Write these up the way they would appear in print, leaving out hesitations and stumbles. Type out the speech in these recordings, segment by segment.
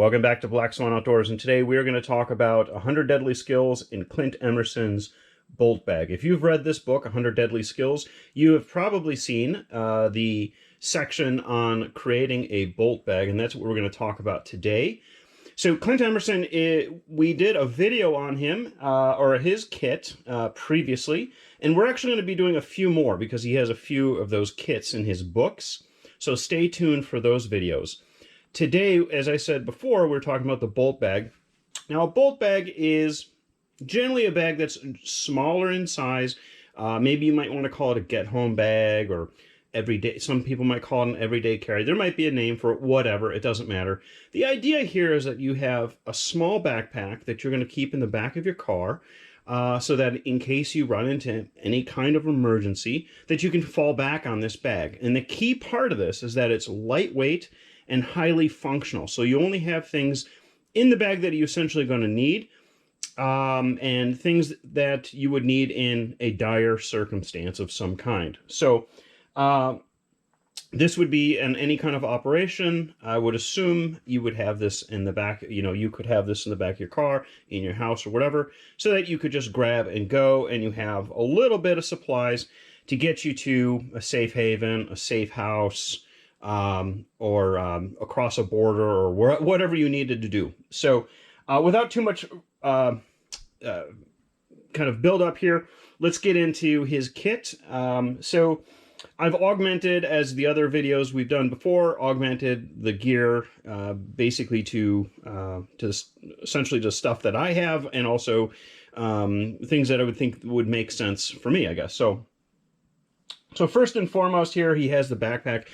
Welcome back to Black Swan Outdoors, and today we are going to talk about 100 Deadly Skills in Clint Emerson's Bolt Bag. If you've read this book, 100 Deadly Skills, you have probably seen the section on creating a bolt bag, and that's what we're going to talk about today. So Clint Emerson, we did a video on him, or his kit, previously, and we're actually going to be doing a few more because he has a few of those kits in his books, so stay tuned for those videos. Today, as I said before, we're talking about the bolt bag. Now, a bolt bag is generally a bag that's smaller in size. Maybe you might want to call it a get-home bag or everyday. Some people might call it an everyday carry. There might be a name for it, whatever. It doesn't matter. The idea here is that you have a small backpack that you're going to keep in the back of your car so that in case you run into any kind of emergency, that you can fall back on this bag. And the key part of this is that it's lightweight and highly functional. So you only have things in the bag that you're essentially going to need, and things that you would need in a dire circumstance of some kind. So this would be in any kind of operation. I would assume you would have this in the back, you could have this in the back of your car, in your house or whatever, so that you could just grab and go, and you have a little bit of supplies to get you to a safe haven, a safe house, or across a border, or whatever you needed to do. So without too much kind of build up here, let's get into his kit. So I've augmented, as the other videos we've done before, augmented the gear basically to essentially the stuff that I have, and also things that I would think would make sense for me, I guess. So first and foremost here, he has the backpack.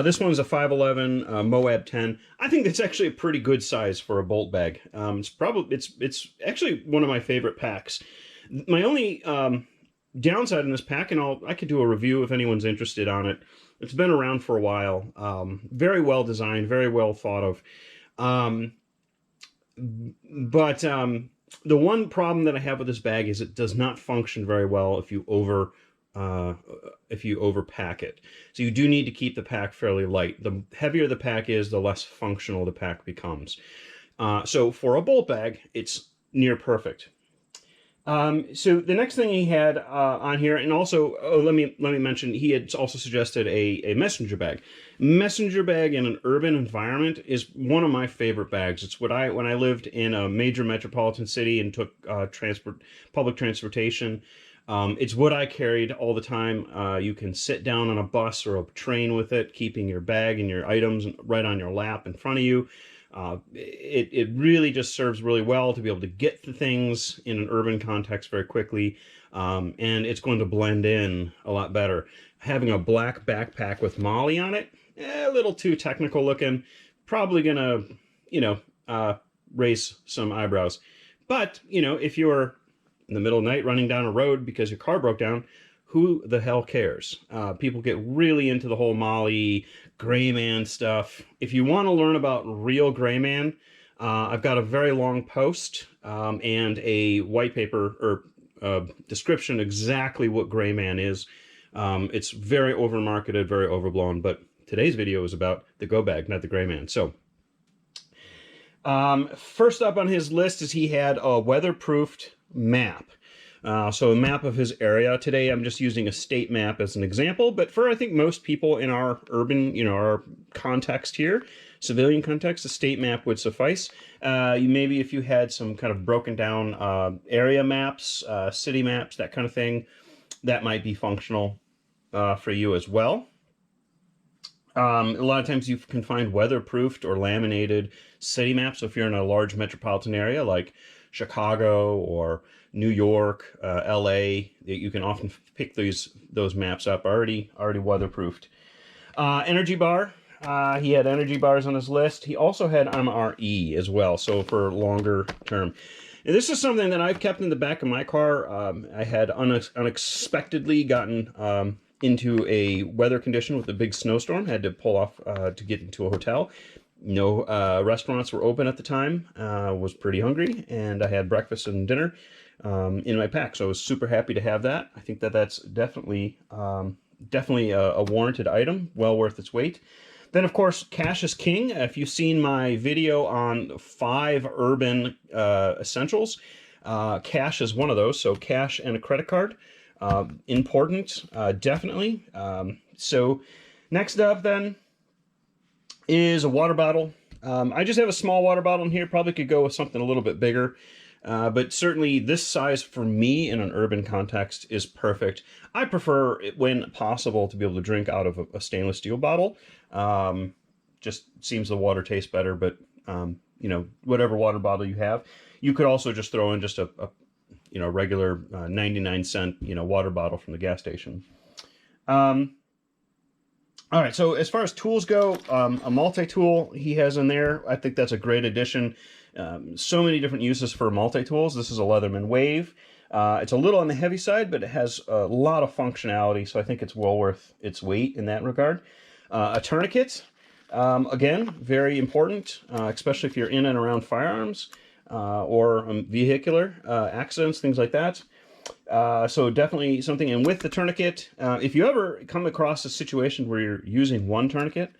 This one's a 511 Moab 10. I think that's actually a pretty good size for a bolt bag. It's actually one of my favorite packs. My only downside in this pack, and I could do a review if anyone's interested on it. It's been around for a while. Very well designed, very well thought of. But the one problem that I have with this bag is it does not function very well if you overpack it. So you do need to keep the pack fairly light. The heavier the pack is, the less functional the pack becomes. So for a bolt bag, it's near perfect. So the next thing he had on here, and also let me mention, he had also suggested a messenger bag. Messenger bag in an urban environment is one of my favorite bags. It's what when I lived in a major metropolitan city and took public transportation. It's what I carried all the time. You can sit down on a bus or a train with it, keeping your bag and your items right on your lap in front of you. It really just serves really well to be able to get the things in an urban context very quickly, and it's going to blend in a lot better. Having a black backpack with Molly on it, a little too technical looking, probably gonna, raise some eyebrows. But, if you're in the middle of the night running down a road because your car broke down, who the hell cares? People get really into the whole Molly, gray man stuff. If you want to learn about real gray man, I've got a very long post and a white paper or description exactly what gray man is. It's very over-marketed, very overblown, but today's video is about the go bag, not the gray man. So first up on his list is he had a weatherproofed map. So a map of his area. Today I'm just using a state map as an example, but for I think most people in our urban, our context here, civilian context, a state map would suffice. Maybe if you had some kind of broken down area maps, city maps, that kind of thing, that might be functional for you as well. A lot of times you can find weatherproofed or laminated city maps. So if you're in a large metropolitan area like Chicago or New York, LA, you can often pick those maps up already weatherproofed. Energy bar. He had energy bars on his list. He also had MRE as well, so for longer term. And this is something that I've kept in the back of my car. I had unexpectedly gotten into a weather condition with a big snowstorm. Had to pull off to get into a hotel. No restaurants were open at the time. Was pretty hungry, and I had breakfast and dinner in my pack. So I was super happy to have that. I think that's definitely a warranted item, well worth its weight. Then, of course, cash is king. If you've seen my video on 5 urban essentials, cash is one of those. So cash and a credit card, important, definitely. So next up then is a water bottle. I just have a small water bottle in here. Probably could go with something a little bit bigger. But certainly this size for me in an urban context is perfect. I prefer, when possible, to be able to drink out of a stainless steel bottle. Just seems the water tastes better, but you know, whatever water bottle you have. You could also just throw in just a you know, regular 99-cent, you know, water bottle from the gas station. All right, so as far as tools go, a multi-tool he has in there. I think that's a great addition. So many different uses for multi-tools. This is a Leatherman Wave. It's a little on the heavy side, but it has a lot of functionality, so I think it's well worth its weight in that regard. A tourniquet, again, very important, especially if you're in and around firearms or vehicular accidents, things like that. So definitely something. And with the tourniquet, if you ever come across a situation where you're using one tourniquet,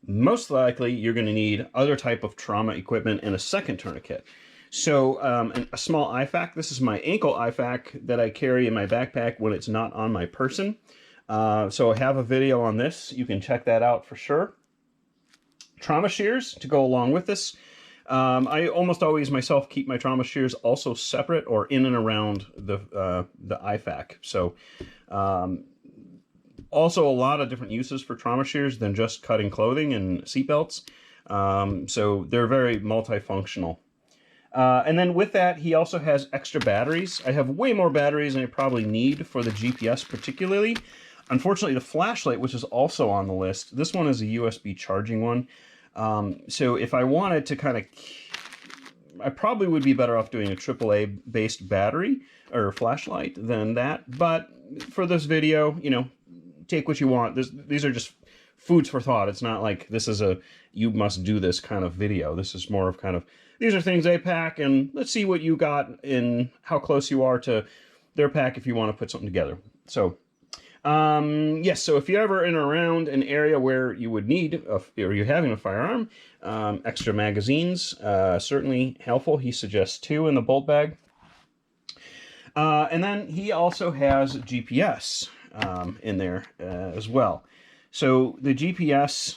most likely you're going to need other type of trauma equipment and a second tourniquet. So a small IFAK. This is my ankle IFAK that I carry in my backpack when it's not on my person. So I have a video on this. You can check that out for sure. Trauma shears to go along with this. I almost always myself keep my trauma shears also separate or in and around the IFAK. So also a lot of different uses for trauma shears than just cutting clothing and seatbelts. So they're very multifunctional. And then with that, he also has extra batteries. I have way more batteries than I probably need for the GPS particularly. Unfortunately, the flashlight, which is also on the list, this one is a USB charging one. So if I wanted to kind of, I probably would be better off doing a AAA based battery or flashlight than that. But for this video, you know, take what you want. These are just foods for thought. It's not like this is a you must do this kind of video. This is more of kind of, these are things they pack, and let's see what you got and how close you are to their pack if you want to put something together. So yes, so if you're ever in or around an area where you would need, or you're having a firearm, extra magazines, certainly helpful. He suggests 2 in the bolt bag. And then he also has GPS in there as well. So the GPS,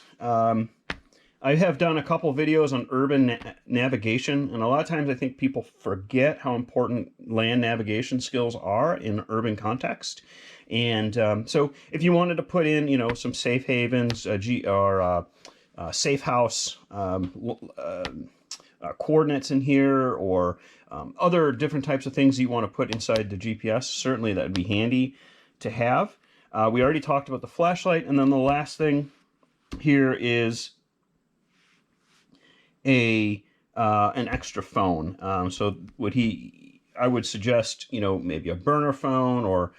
I have done a couple videos on urban navigation, and a lot of times I think people forget how important land navigation skills are in urban context. And so if you wanted to put in, you know, some safe havens, safe house coordinates in here, or other different types of things you want to put inside the GPS, certainly that would be handy to have. We already talked about the flashlight, and then the last thing here is an extra phone. So what I would suggest, you know, maybe a burner phone, or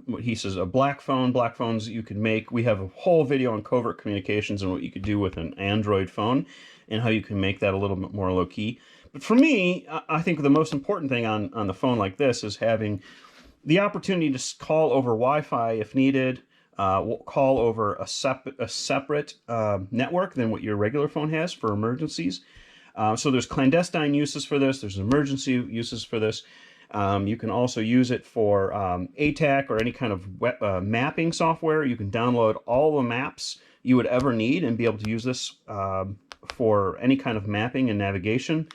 what he says, a black phone. Black phones you could make. We have a whole video on covert communications and what you could do with an Android phone and how you can make that a little bit more low key. But for me, I think the most important thing on the phone like this is having the opportunity to call over Wi-Fi if needed, call over a separate network than what your regular phone has for emergencies. So there's clandestine uses for this. There's emergency uses for this. You can also use it for ATAC or any kind of mapping software. You can download all the maps you would ever need and be able to use this for any kind of mapping and navigation.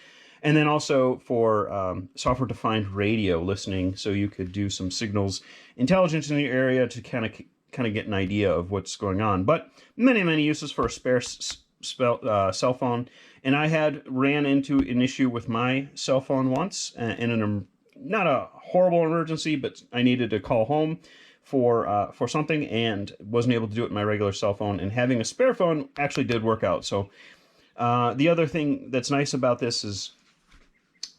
And then also for software-defined radio listening, so you could do some signals intelligence in the area to kind of get an idea of what's going on. But many uses for a spare cell phone. And I had ran into an issue with my cell phone once in not a horrible emergency, but I needed to call home for something and wasn't able to do it with my regular cell phone. And having a spare phone actually did work out. So the other thing that's nice about this is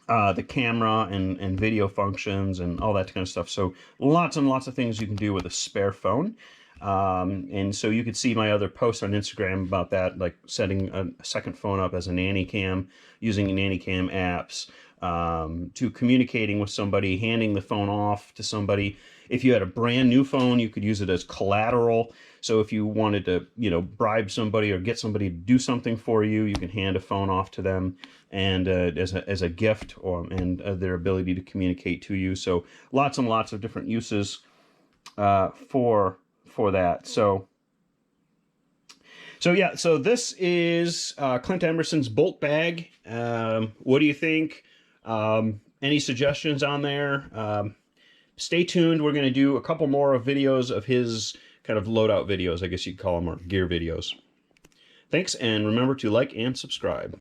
the camera and video functions and all that kind of stuff. So lots and lots of things you can do with a spare phone. And so you could see my other posts on Instagram about that, like setting a second phone up as a nanny cam, using nanny cam apps, to communicating with somebody, handing the phone off to somebody. If you had a brand new phone, you could use it as collateral. So if you wanted to, bribe somebody or get somebody to do something for you, you can hand a phone off to them, and as a gift, and their ability to communicate to you. So lots and lots of different uses for that. So yeah, so this is Clint Emerson's Bolt Bag. What do you think? Any suggestions on there? Stay tuned. We're going to do a couple more of videos of his kind of loadout videos, I guess you'd call them, or gear videos. Thanks, and remember to like and subscribe.